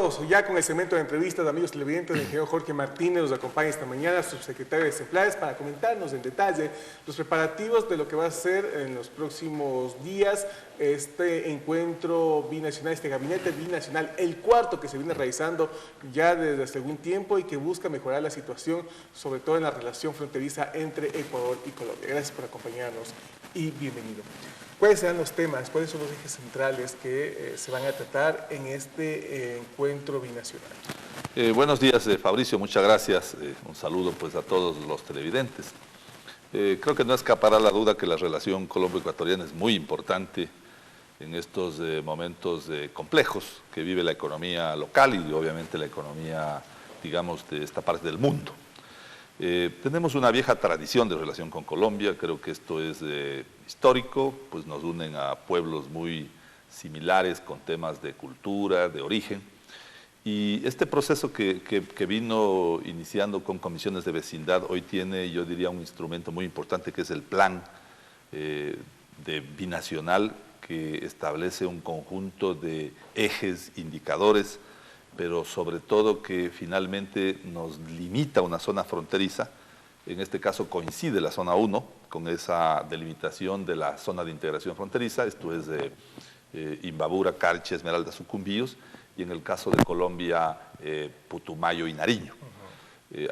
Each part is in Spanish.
Comenzamos ya con el segmento de entrevistas, amigos televidentes. El ingeniero Jorge Martínez nos acompaña esta mañana, subsecretario de Semplaes, para comentarnos en detalle los preparativos de lo que va a ser en los próximos días este encuentro binacional, este gabinete binacional, el cuarto que se viene realizando ya desde hace algún tiempo y que busca mejorar la situación, sobre todo en la relación fronteriza entre Ecuador y Colombia. Gracias por acompañarnos y bienvenido. ¿Cuáles serán los temas, cuáles son los ejes centrales que se van a tratar en este encuentro binacional? Buenos días, Fabricio, muchas gracias. Un saludo pues a todos los televidentes. Creo que no escapará la duda que la relación colombo-ecuatoriana es muy importante en estos momentos complejos que vive la economía local y obviamente la economía, digamos, de esta parte del mundo. Tenemos una vieja tradición de relación con Colombia, creo que esto es histórico, pues nos unen a pueblos muy similares con temas de cultura, de origen, y este proceso que vino iniciando con comisiones de vecindad hoy tiene, yo diría, un instrumento muy importante que es el plan binacional que establece un conjunto de ejes, indicadores, pero sobre todo que finalmente nos limita una zona fronteriza. En este caso coincide la zona 1 con esa delimitación de la zona de integración fronteriza, esto es de Imbabura, Carchi, Esmeralda, Sucumbíos, y en el caso de Colombia, Putumayo y Nariño.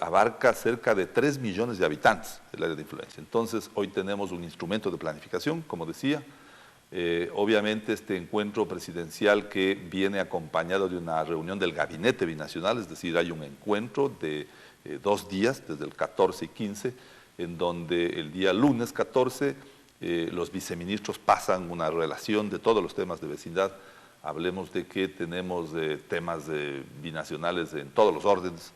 Abarca cerca de 3 millones de habitantes el área de influencia. Entonces, hoy tenemos un instrumento de planificación, como decía. Obviamente este encuentro presidencial que viene acompañado de una reunión del gabinete binacional, es decir, hay un encuentro de 2 días, desde el 14 y 15, en donde el día lunes 14 los viceministros pasan una relación de todos los temas de vecindad. Hablemos de que tenemos temas binacionales en todos los órdenes.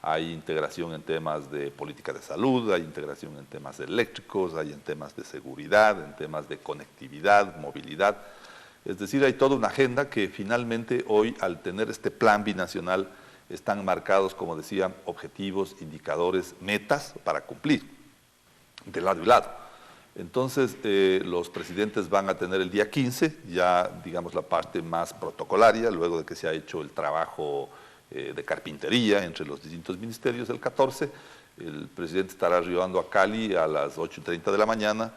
Hay integración en temas de política de salud, hay integración en temas eléctricos, hay en temas de seguridad, en temas de conectividad, movilidad. Es decir, hay toda una agenda que finalmente hoy, al tener este plan binacional, están marcados, como decía, objetivos, indicadores, metas para cumplir, de lado y lado. Entonces, los presidentes van a tener el día 15, ya digamos la parte más protocolaria, luego de que se ha hecho el trabajo de carpintería entre los distintos ministerios. El 14, el presidente estará arribando a Cali a las 8:30 de la mañana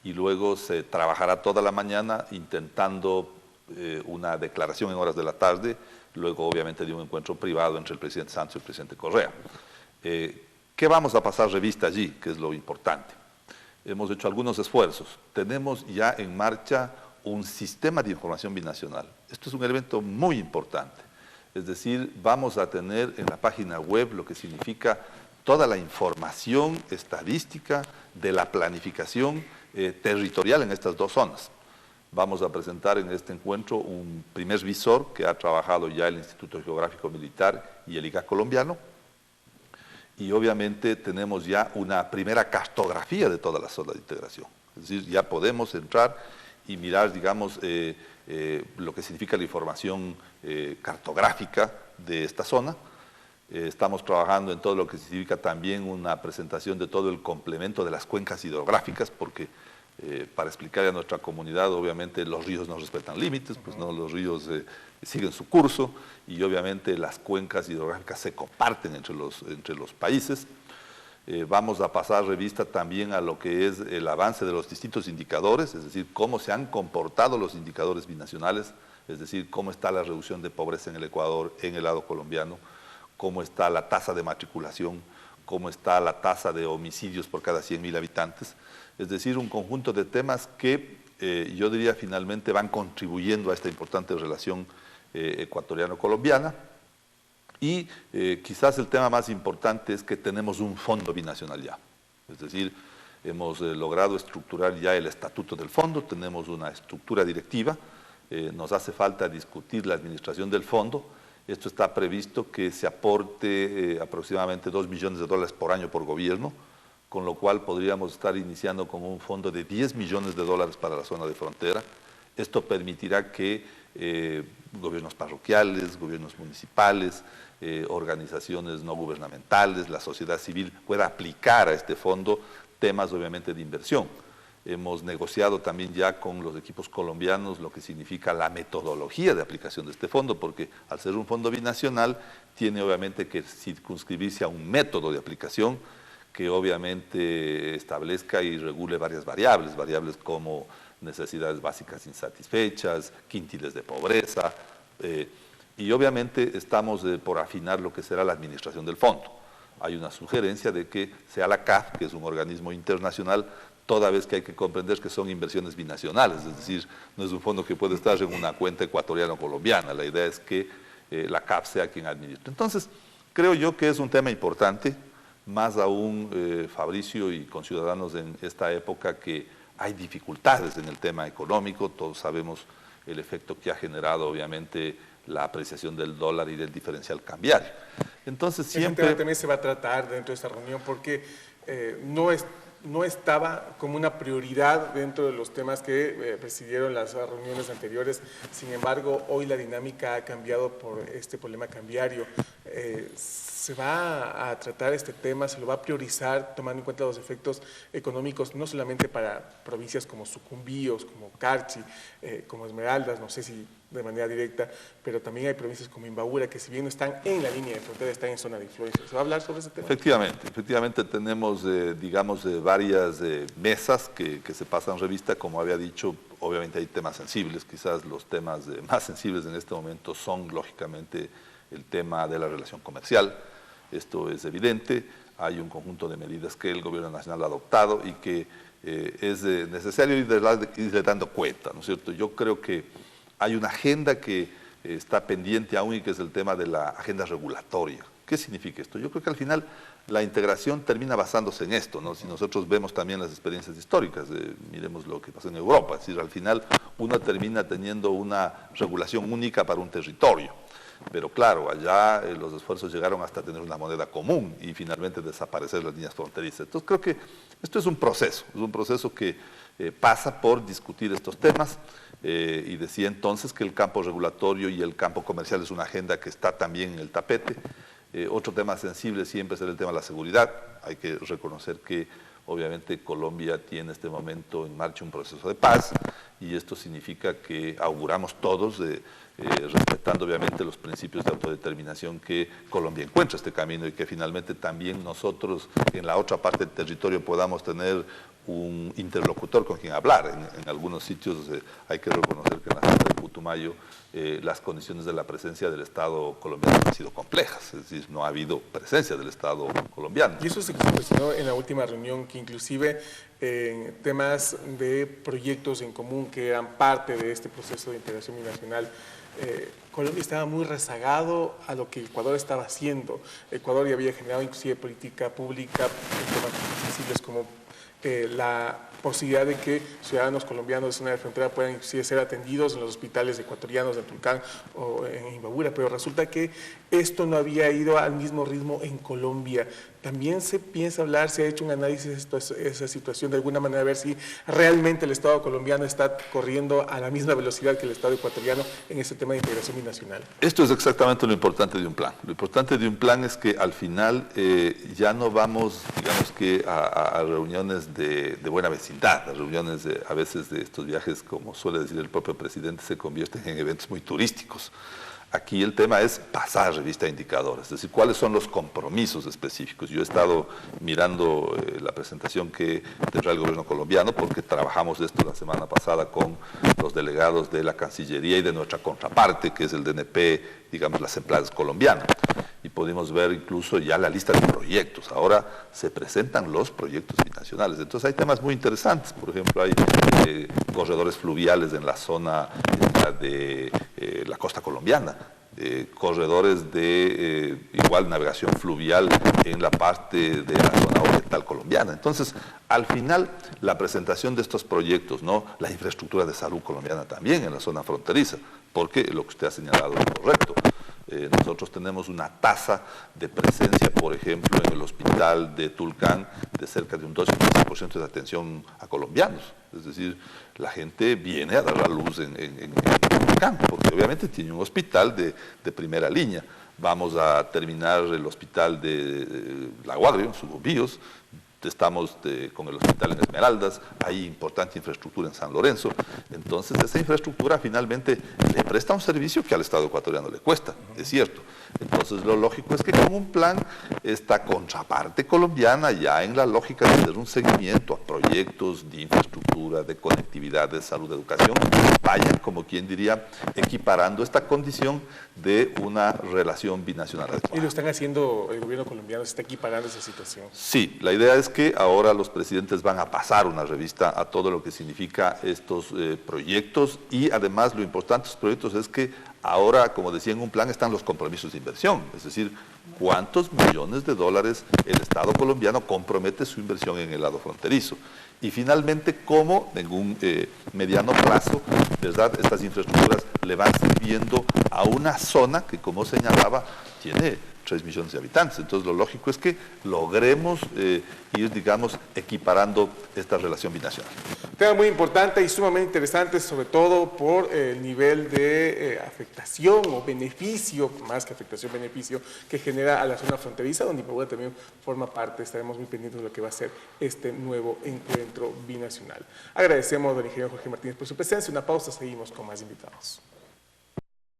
y luego se trabajará toda la mañana intentando una declaración en horas de la tarde, luego obviamente de un encuentro privado entre el presidente Santos y el presidente Correa. ¿Qué vamos a pasar revista allí? Que es lo importante. Hemos hecho algunos esfuerzos. Tenemos ya en marcha un sistema de información binacional. Esto es un elemento muy importante. Es decir, vamos a tener en la página web lo que significa toda la información estadística de la planificación territorial en estas 2 zonas. Vamos a presentar en este encuentro un primer visor que ha trabajado ya el Instituto Geográfico Militar y el IGA colombiano. Y obviamente tenemos ya una primera cartografía de toda la zona de integración. Es decir, ya podemos entrar y mirar, digamos, lo que significa la información cartográfica de esta zona. Estamos trabajando en todo lo que significa también una presentación de todo el complemento de las cuencas hidrográficas, porque para explicar a nuestra comunidad, obviamente los ríos no respetan límites, pues no, los ríos siguen su curso y obviamente las cuencas hidrográficas se comparten entre los países. Vamos a pasar revista también a lo que es el avance de los distintos indicadores, es decir, cómo se han comportado los indicadores binacionales, es decir, cómo está la reducción de pobreza en el Ecuador, en el lado colombiano, cómo está la tasa de matriculación, cómo está la tasa de homicidios por cada 100.000 habitantes, es decir, un conjunto de temas que yo diría finalmente van contribuyendo a esta importante relación ecuatoriano-colombiana. Y quizás el tema más importante es que tenemos un fondo binacional ya. Es decir, hemos logrado estructurar ya el estatuto del fondo, tenemos una estructura directiva, nos hace falta discutir la administración del fondo. Esto está previsto que se aporte aproximadamente $2 millones por año por gobierno, con lo cual podríamos estar iniciando con un fondo de $10 millones para la zona de frontera. Esto permitirá que gobiernos parroquiales, gobiernos municipales, organizaciones no gubernamentales, la sociedad civil pueda aplicar a este fondo temas obviamente de inversión. Hemos negociado también ya con los equipos colombianos lo que significa la metodología de aplicación de este fondo, porque al ser un fondo binacional tiene obviamente que circunscribirse a un método de aplicación que obviamente establezca y regule varias variables como necesidades básicas insatisfechas, quintiles de pobreza, y obviamente estamos por afinar lo que será la administración del fondo. Hay una sugerencia de que sea la CAF, que es un organismo internacional, toda vez que hay que comprender que son inversiones binacionales, es decir, no es un fondo que puede estar en una cuenta ecuatoriana o colombiana, la idea es que la CAF sea quien administre. Entonces, creo yo que es un tema importante, más aún, Fabricio, y con ciudadanos en esta época que hay dificultades en el tema económico, todos sabemos el efecto que ha generado obviamente la apreciación del dólar y del diferencial cambiario. Entonces siempre... Ese tema también se va a tratar dentro de esta reunión porque no estaba como una prioridad dentro de los temas que presidieron las reuniones anteriores. Sin embargo, hoy la dinámica ha cambiado por este problema cambiario. Se va a tratar este tema, se lo va a priorizar tomando en cuenta los efectos económicos, no solamente para provincias como Sucumbíos, como Carchi, como Esmeraldas, no sé si de manera directa, pero también hay provincias como Imbabura que si bien no están en la línea de frontera, están en zona de influencia. ¿Se va a hablar sobre ese tema? Efectivamente tenemos, digamos, varias mesas que se pasan revista, como había dicho, obviamente hay temas sensibles, quizás los temas más sensibles en este momento son, lógicamente, el tema de la relación comercial. Esto es evidente, hay un conjunto de medidas que el Gobierno Nacional ha adoptado y que es necesario irle dando cuenta, ¿no es cierto? Yo creo que hay una agenda que está pendiente aún y que es el tema de la agenda regulatoria. ¿Qué significa esto? Yo creo que al final la integración termina basándose en esto, ¿no? Si nosotros vemos también las experiencias históricas, miremos lo que pasó en Europa, es decir, al final uno termina teniendo una regulación única para un territorio. Pero claro, allá los esfuerzos llegaron hasta tener una moneda común y finalmente desaparecer las líneas fronterizas. Entonces creo que esto es un proceso que pasa por discutir estos temas y decía entonces que el campo regulatorio y el campo comercial es una agenda que está también en el tapete. Otro tema sensible siempre será el tema de la seguridad. Hay que reconocer que obviamente Colombia tiene en este momento en marcha un proceso de paz y esto significa que auguramos todos, respetando obviamente los principios de autodeterminación, que Colombia encuentra este camino y que finalmente también nosotros en la otra parte del territorio podamos tener un interlocutor con quien hablar. En algunos sitios hay que reconocer que en la zona de Putumayo las condiciones de la presencia del Estado colombiano han sido complejas, es decir, no ha habido presencia del Estado colombiano. Y eso se expresionó en la última reunión, que inclusive temas de proyectos en común que eran parte de este proceso de integración binacional, Colombia estaba muy rezagado a lo que Ecuador estaba haciendo. Ecuador ya había generado inclusive política pública en temas sensibles como la posibilidad de que ciudadanos colombianos de zona de frontera puedan inclusive ser atendidos en los hospitales ecuatorianos de Tulcán o en Imbabura, pero resulta que esto no había ido al mismo ritmo en Colombia. También se piensa hablar, se ha hecho un análisis de esa situación, de alguna manera, a ver si realmente el Estado colombiano está corriendo a la misma velocidad que el Estado ecuatoriano en este tema de integración binacional. Esto es exactamente lo importante de un plan. Lo importante de un plan es que al final ya no vamos, digamos que, a reuniones de buena vecindad, a reuniones a veces de estos viajes, como suele decir el propio presidente, se convierten en eventos muy turísticos. Aquí el tema es pasar revista de indicadores, es decir, cuáles son los compromisos específicos. Yo he estado mirando la presentación que tendrá el gobierno colombiano, porque trabajamos esto la semana pasada con los delegados de la Cancillería y de nuestra contraparte, que es el DNP, digamos, las empresas colombianas. Y pudimos ver incluso ya la lista de proyectos. Ahora se presentan los proyectos binacionales. Entonces hay temas muy interesantes. Por ejemplo, hay corredores fluviales en la zona de la costa colombiana, corredores de igual navegación fluvial en la parte de la zona oriental colombiana. Entonces, al final, la presentación de estos proyectos, ¿no? La infraestructura de salud colombiana también en la zona fronteriza, porque lo que usted ha señalado es correcto. Nosotros tenemos una tasa de presencia, por ejemplo, en el hospital de Tulcán de cerca de un 12% de atención a colombianos. Es decir, la gente viene a dar la luz en Tulcán, porque obviamente tiene un hospital de primera línea. Vamos a terminar el hospital de La Guardia, en Sucumbíos, estamos con el hospital en Esmeraldas, hay importante infraestructura en San Lorenzo, entonces esa infraestructura finalmente le presta un servicio que al Estado ecuatoriano le cuesta, es cierto. Entonces lo lógico es que con un plan, esta contraparte colombiana, ya en la lógica de hacer un seguimiento a proyectos de infraestructura, de conectividad, de salud, de educación, vayan, como quien diría, equiparando esta condición de una relación binacional adecuada. ¿Y lo están haciendo el gobierno colombiano? ¿Se está equiparando esa situación? Sí, la idea es que ahora los presidentes van a pasar una revista a todo lo que significa estos proyectos y además lo importante de estos proyectos es que ahora, como decía en un plan, están los compromisos de inversión, es decir, cuántos millones de dólares el Estado colombiano compromete su inversión en el lado fronterizo. Y finalmente, cómo en un mediano plazo, ¿verdad?, estas infraestructuras le van sirviendo a una zona que, como señalaba, tiene 3 millones de habitantes. Entonces, lo lógico es que logremos ir, digamos, equiparando esta relación binacional. Tema muy importante y sumamente interesante, sobre todo por el nivel de afectación o beneficio, más que afectación, beneficio, que genera a la zona fronteriza, donde Ipaguara también forma parte. Estaremos muy pendientes de lo que va a ser este nuevo encuentro binacional. Agradecemos al ingeniero Jorge Martínez por su presencia. Una pausa, seguimos con más invitados.